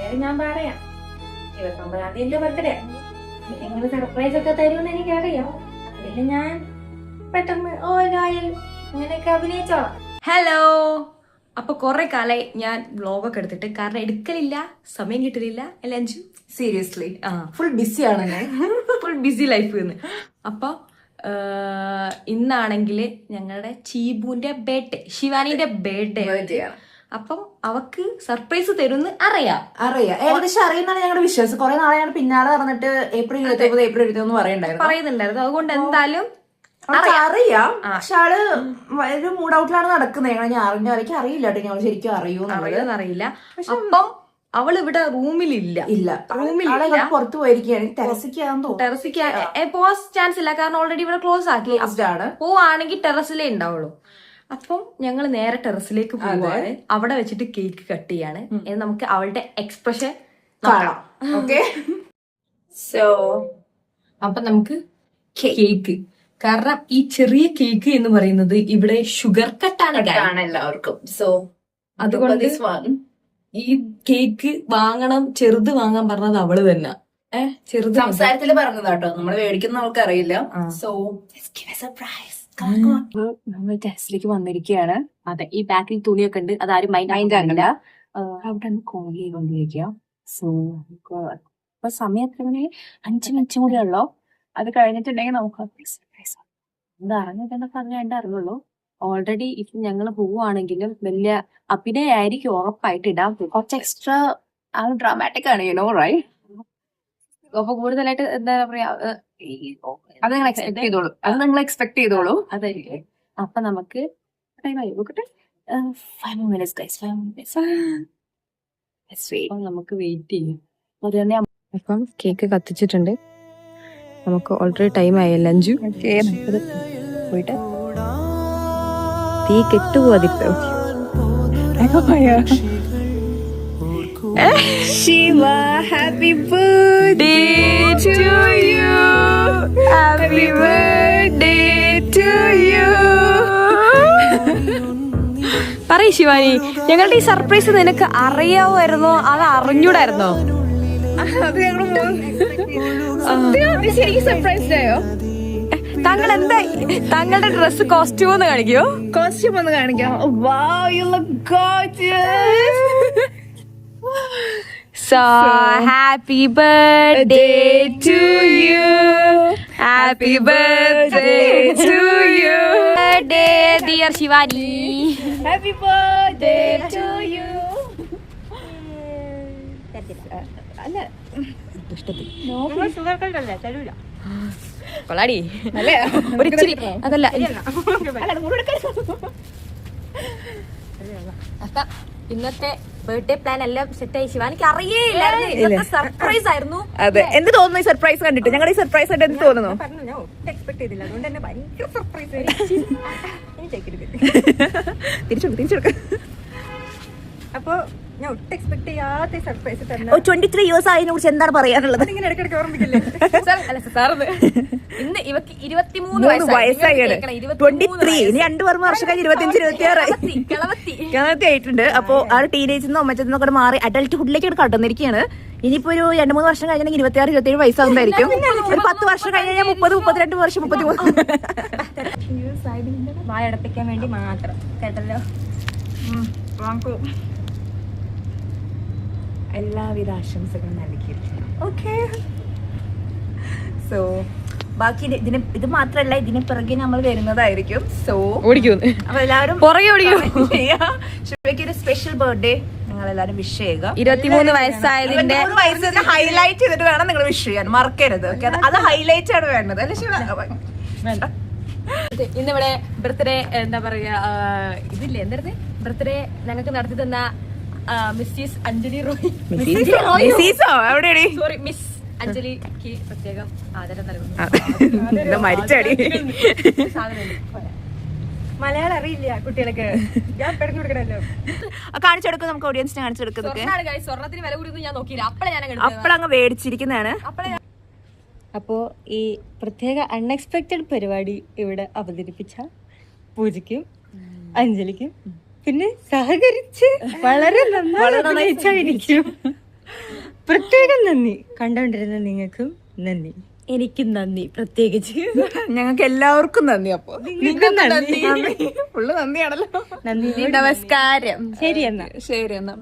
എന്തായാലും ഞാൻ പറയാം. 29-ാം തീയതി എന്റെ ബർത്ത്ഡേ. നിങ്ങൾ സർപ്രൈസ് ഒക്കെ തരുമെന്ന് എനിക്കറിയാം. അതിൽ ഞാൻ പെട്ടെന്ന് അങ്ങനെയൊക്കെ അഭിനയിച്ചോളാം. ഹലോ, അപ്പൊ കൊറേ കാലായി ഞാൻ വ്ലോഗൊക്കെ എടുത്തിട്ട്, കാരണം എടുക്കലില്ല, സമയം കിട്ടലില്ല. അല്ല അഞ്ചു, സീരിയസ്ലി ഫുൾ ബിസി ആണ്, ഫുൾ ബിസി ലൈഫ്. അപ്പൊ ഇന്നാണെങ്കിൽ ഞങ്ങളുടെ ചീബുവിന്റെ ബർത്ത്ഡേ, ശിവാനിന്റെ ബർത്ത്ഡേ. അപ്പം അവക്ക് സർപ്രൈസ് തരുമെന്ന് അറിയാം. ഏകദേശം അറിയുന്നതാണ് ഞങ്ങളുടെ വിശ്വാസം. കുറെ നാളെ ഞാൻ പിന്നാലെ നടന്നിട്ട് April 29 April 21 പറയുന്നുണ്ടായിരുന്നു. അതുകൊണ്ട് എന്തായാലും അറിയാം. പക്ഷെ ആള് ഒരു മൂഡ് ഔട്ടിലാണ് നടക്കുന്നത്. ഞാൻ അറിയില്ല കേട്ടോ, ഞങ്ങൾ ശരിക്കും അറിയില്ല. അപ്പം അവള് ഇവിടെ റൂമിലില്ല. പുറത്തു പോയിരിക്കുകയാണ്. ടെറസിക്ക് പോവാൻ ചാൻസ് ഇല്ല, കാരണം ഓൾറെഡി ഇവിടെ ക്ലോസ് ആക്കി. പോവാണെങ്കിൽ ടെറസിലേ ഉണ്ടാവുള്ളൂ. അപ്പം ഞങ്ങൾ നേരെ ടെറസിലേക്ക് പോവാണ്. അവിടെ വെച്ചിട്ട് കേക്ക് കട്ട് ചെയ്യാണ്. നമുക്ക് അവളുടെ എക്സ്പ്രഷൻ കാണാം. ഓക്കെ, സോ അപ്പൊ നമുക്ക് കേക്ക്, കാരണം ഈ ചെറിയ കേക്ക് എന്ന് പറയുന്നത് ഇവിടെ ഷുഗർ കട്ടാണ് എല്ലാവർക്കും. സോ അതുകൊണ്ട് ഈ കേക്ക് വാങ്ങണം, ചെറുത് വാങ്ങാൻ പറഞ്ഞത് അവള് തന്നെ. ചെറുത് സംസാരത്തില് പറഞ്ഞതാട്ടോ, നമ്മൾ മേടിക്കുന്ന അവൾക്ക് അറിയില്ല. So surprise. നമ്മൾ ടെറസിലേക്ക് വന്നിരിക്കുകയാണ്. അതെ, ഈ ബാക്കിൽ തുണിയൊക്കെ ഉണ്ട്, അതാരും മൈൻഡ് ആകില്ല. അവിടെ കോൾ ചെയ്തുകൊണ്ടിരിക്കുക. സോ ഇപ്പൊ സമയം എത്ര മണി? 5 മിനിറ്റ് കൂടെ ഉള്ളോ. അത് കഴിഞ്ഞിട്ടുണ്ടെങ്കിൽ നമുക്ക് സർപ്രൈസ്. ഇത് അറിഞ്ഞിട്ടെന്നെ പറഞ്ഞ അറിയുള്ളൂ. ഓൾറെഡി ഇപ്പൊ ഞങ്ങൾ പോവുകയാണെങ്കിലും വലിയ അഭിനയായിരിക്കും ഉറപ്പായിട്ട് ഇടാൻ. കുറച്ച് എക്സ്ട്രാ ഡ്രാമാറ്റിക് ആണ്, യുനോ റൈറ്റ്. അപ്പൊ കൂടുതലായിട്ട് എന്താ പറയാ, അത് നിങ്ങൾ എക്സ്പെക്ട് ചെയ്തോളൂ. അതായിരിക്കും. അപ്പൊ നമുക്ക് നോക്കട്ടെ, 5 minutes guys, 5 minutes. നമുക്ക് വെയിറ്റ് ചെയ്യും. അപ്പം കേക്ക് കത്തിച്ചിട്ടുണ്ട്. നമുക്ക് ഓൾറെഡി ടൈം ആയല്ലോ. അഞ്ചു പോയിട്ട് തീ കെട്ടുപോകാതിരിക്കോ. Shiva, happy birthday to you. Happy birthday to you. പറയ് ശിവാനി, ഞങ്ങളുടെ ഈ സർപ്രൈസ് നിനക്ക് അറിയാമായിരുന്നോ, അത് അറിഞ്ഞൂടായിരുന്നോ? അത് ഞങ്ങൾ ശരിക്കും സർപ്രൈസ് ആയോ? താങ്കൾ എന്താ താങ്കളുടെ ഡ്രസ് കോസ്റ്റ്യൂം ഒന്ന് കാണിക്കോ? കോസ്റ്റ്യൂം ഒന്ന് കാണിക്കാം. Wow, you look gorgeous. So happy birthday to you. Happy birthday to you. Birthday dear Shivani. Happy birthday to you. അല്ല, കൊള്ളാടി ഒരു ഇച്ചിരി. അതല്ല, അപ്പൊ ഇന്നത്തെ ബർത്ത്ഡേ പ്ലാൻ എല്ലാം സെറ്റ് ആയി. ശിവാനിക്ക് അറിയില്ലായിരുന്നു സർപ്രൈസ് ആയിരുന്നു. അതെ, എന്ത് തോന്നുന്നു ഈ സർപ്രൈസ് കണ്ടിട്ട്? ഞങ്ങളുടെ ഈ സർപ്രൈസ് ആയിട്ട് എന്ത് തോന്നുന്നു? എക്സ്പെക്ട് ചെയ്തില്ല, അതുകൊണ്ട് തന്നെ ഭയങ്കര സർപ്രൈസ്. തിരിച്ചെടുക്ക. അപ്പൊ ഞാൻ ഒട്ടും എക്സ്പെക്ട് ചെയ്യാത്ത സർപ്രൈസ് തന്നെ. 23 years ആയതിനെ കുറിച്ച് എന്താണ് പറയാനുള്ളത്? ഇങ്ങനെ ഇടയ്ക്കിടയ്ക്ക് ഓർമ്മിക്കില്ലേ? ഇന്ന് ഇവക്ക് 23 വയസ്സായാണ്. 23. ഇനി 2 വർഷം കഴിഞ്ഞ് 25 26 ആയിട്ടുണ്ട്. അപ്പൊ ആ ടീനേജിൽ നിന്നോ മറ്റൊക്കെ മാറി അഡൽട്ട്ഹുഡിലേക്ക് കടന്നിരിക്കുകയാണ്. ഇനിയിപ്പോ ഒരു 2-3 വർഷം കഴിഞ്ഞാൽ 26-27 വയസ്സാകുന്നതായിരിക്കും. ഒരു 10 വർഷം കഴിഞ്ഞാൽ 30-32 വർഷം 33. വായടപ്പിക്കാൻ വേണ്ടി മാത്രം കേട്ടല്ലോ. എല്ലാവിധ ആശംസകളും നൽകിയിരിക്കുന്നു. ഓക്കെ, സോ ബാക്കി ഇത് മാത്രല്ല, ഇതിന് പിറകെ നമ്മൾ വരുന്നതായിരിക്കും. സോ അപ്പൊ എല്ലാവരും ശിവയ്ക്ക് ഒരു സ്പെഷ്യൽ ബർത്ത്ഡേ നിങ്ങൾ എല്ലാവരും വിഷ് ചെയ്യുക. 23 വയസ്സായതിന്റെ ഹൈലൈറ്റ് ചെയ്തിട്ട് വേണം നിങ്ങൾ വിഷ് ചെയ്യാൻ, മറക്കരുത്. അത് ഹൈലൈറ്റ് ആണ് വേണ്ടത്, അല്ലെ ശിവ? ഇന്നിവിടെ ബർത്ത്ഡേ എന്താ പറയാ, ഇതില്ലേ എന്തായിരുന്നു ബർത്ത്ഡേ ഞങ്ങൾക്ക് നടത്തി തന്ന Mrs Anjali Roy, sorry miss അഞ്ജലിക്ക് പ്രത്യേകം ആദരം നൽകുന്നു. മരിച്ചടി മലയാളം അറിയില്ല കുട്ടികൾക്ക്, ഞാൻ പറഞ്ഞു കൊടുക്കണല്ലോ. കാണിച്ചെടുക്കും, നമുക്ക് ഓഡിയൻസിനെ കാണിച്ചെടുക്കുന്നത്. സ്വർണ്ണത്തിന് വില കൂടി ഞാൻ നോക്കിയില്ല, അപ്പഴങ്ങ് മേടിച്ചിരിക്കുന്നതാണ്. അപ്പോ ഈ പ്രത്യേക അൺഎക്സ്പെക്റ്റഡ് പരിപാടി ഇവിടെ അവതരിപ്പിച്ച പൂജയ്ക്കും അഞ്ജലിക്കും പിന്നെ സഹകരിച്ച് വളരെ നന്നായിരിക്കും പ്രത്യേകം നന്ദി. കണ്ടോണ്ടിരുന്ന നിങ്ങൾക്കും നന്ദി. എനിക്കും നന്ദി പ്രത്യേകിച്ച്. ഞങ്ങൾക്ക് എല്ലാവർക്കും നന്ദി. അപ്പൊ നിങ്ങൾക്കും നന്ദി. ഫുള്ള് നന്ദിയാണല്ലോ. നന്ദി. നമസ്കാരം. ശരി എന്നാ. ശരി എന്നാ.